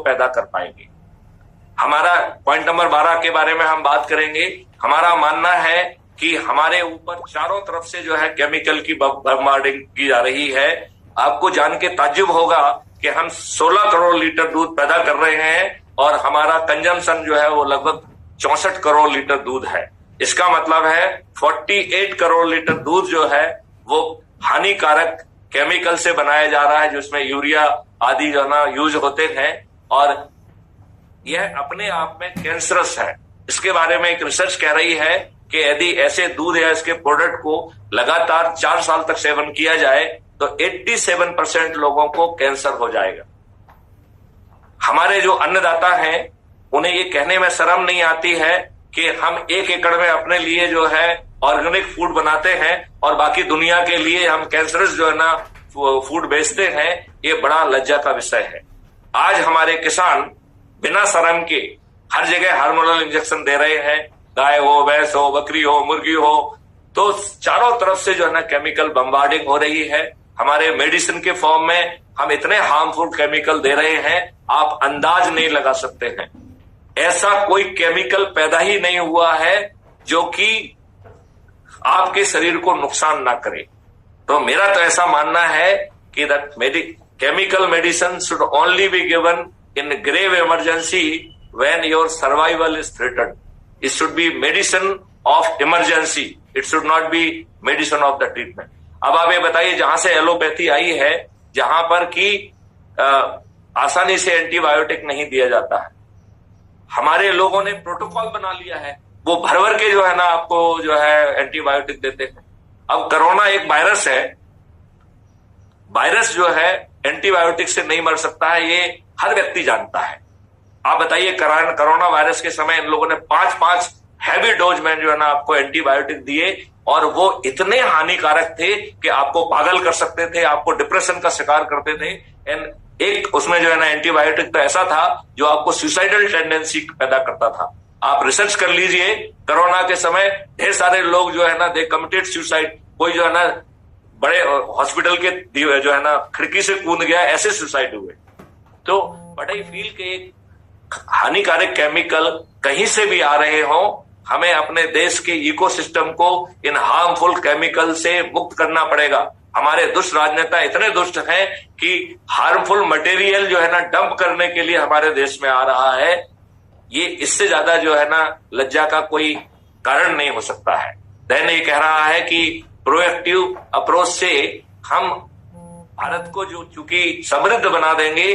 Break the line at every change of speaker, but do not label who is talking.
पैदा कर पाएंगे। हमारा पॉइंट नंबर 12 के बारे में हम बात करेंगे। हमारा मानना है कि हमारे ऊपर चारों तरफ से जो है केमिकल की बम्बार्डिंग की जा रही है। आपको जान के ताज्जुब होगा कि हम 16 करोड़ लीटर दूध पैदा कर रहे हैं और हमारा कंजम्पशन जो है वो लगभग 64 करोड़ लीटर दूध है। इसका मतलब है 48 करोड़ लीटर दूध जो है वो हानिकारक केमिकल से बनाया जा रहा है, जिसमें यूरिया आदि जो ना यूज होते हैं, और यह अपने आप में कैंसरस है। इसके बारे में एक रिसर्च कह रही है कि यदि ऐसे दूध या इसके प्रोडक्ट को लगातार 4 साल तक सेवन किया जाए तो 87% लोगों को कैंसर हो जाएगा। हमारे जो अन्नदाता हैं उन्हें ये कहने में शर्म नहीं आती है कि हम 1 एकड़ में अपने लिए जो है ऑर्गेनिक फूड बनाते हैं और बाकी दुनिया के लिए हम कैंसरस जो है ना फूड बेचते हैं। ये बड़ा लज्जा का विषय है। आज हमारे किसान बिना शर्म के हर जगह हार्मोनल इंजेक्शन दे रहे हैं, गाय हो, भैंस हो, बकरी हो, मुर्गी हो, तो चारों तरफ से जो है ना केमिकल बम्बार्डिंग हो रही है। हमारे मेडिसिन के फॉर्म में हम इतने हार्मफुल केमिकल दे रहे हैं, आप अंदाज नहीं लगा सकते हैं। ऐसा कोई केमिकल पैदा ही नहीं हुआ है जो कि आपके शरीर को नुकसान ना करे। तो मेरा तो ऐसा मानना है कि chemical medicine should only be given in grave emergency when your survival is threatened. It should be medicine of emergency. It should not be medicine of the treatment. अब आप ये बताइए, जहां से एलोपैथी आई है, जहां पर कि आसानी से एंटीबायोटिक नहीं दिया जाता है, हमारे लोगों ने प्रोटोकॉल बना लिया है, वो भर भर के जो है ना आपको जो है एंटीबायोटिक देते हैं। अब कोरोना एक वायरस है, वायरस जो है एंटीबायोटिक से नहीं मर सकता है, ये हर व्यक्ति जानता है। आप बताइए, कोरोना वायरस के समय इन लोगों ने 5-5 हैवी डोज में जो है ना आपको एंटीबायोटिक दिए, और वो इतने हानिकारक थे कि आपको पागल कर सकते थे, आपको डिप्रेशन का शिकार करते थे। एंड एक उसमें जो है ना एंटीबायोटिक तो ऐसा था जो आपको सुसाइडल टेंडेंसी पैदा करता था। आप रिसर्च कर लीजिए, कोरोना के समय ढेर सारे लोग जो है ना दे कमिटेड सुसाइड। कोई जो है ना बड़े हॉस्पिटल के जो है ना खिड़की से कूद गया, ऐसे सुसाइड हुए। तो बट आई फील के हानिकारक केमिकल कहीं से भी आ रहे हों, हमें अपने देश के इकोसिस्टम को इन हार्मफुल केमिकल से मुक्त करना पड़ेगा। हमारे दुष्ट राजनेता इतने दुष्ट हैं कि हार्मफुल मटेरियल जो है ना डंप करने के लिए हमारे देश में आ रहा है। ये इससे ज्यादा जो है ना लज्जा का कोई कारण नहीं हो सकता है। दैन ये कह रहा है कि प्रोएक्टिव अप्रोच से हम भारत को जो चूंकि समृद्ध बना देंगे,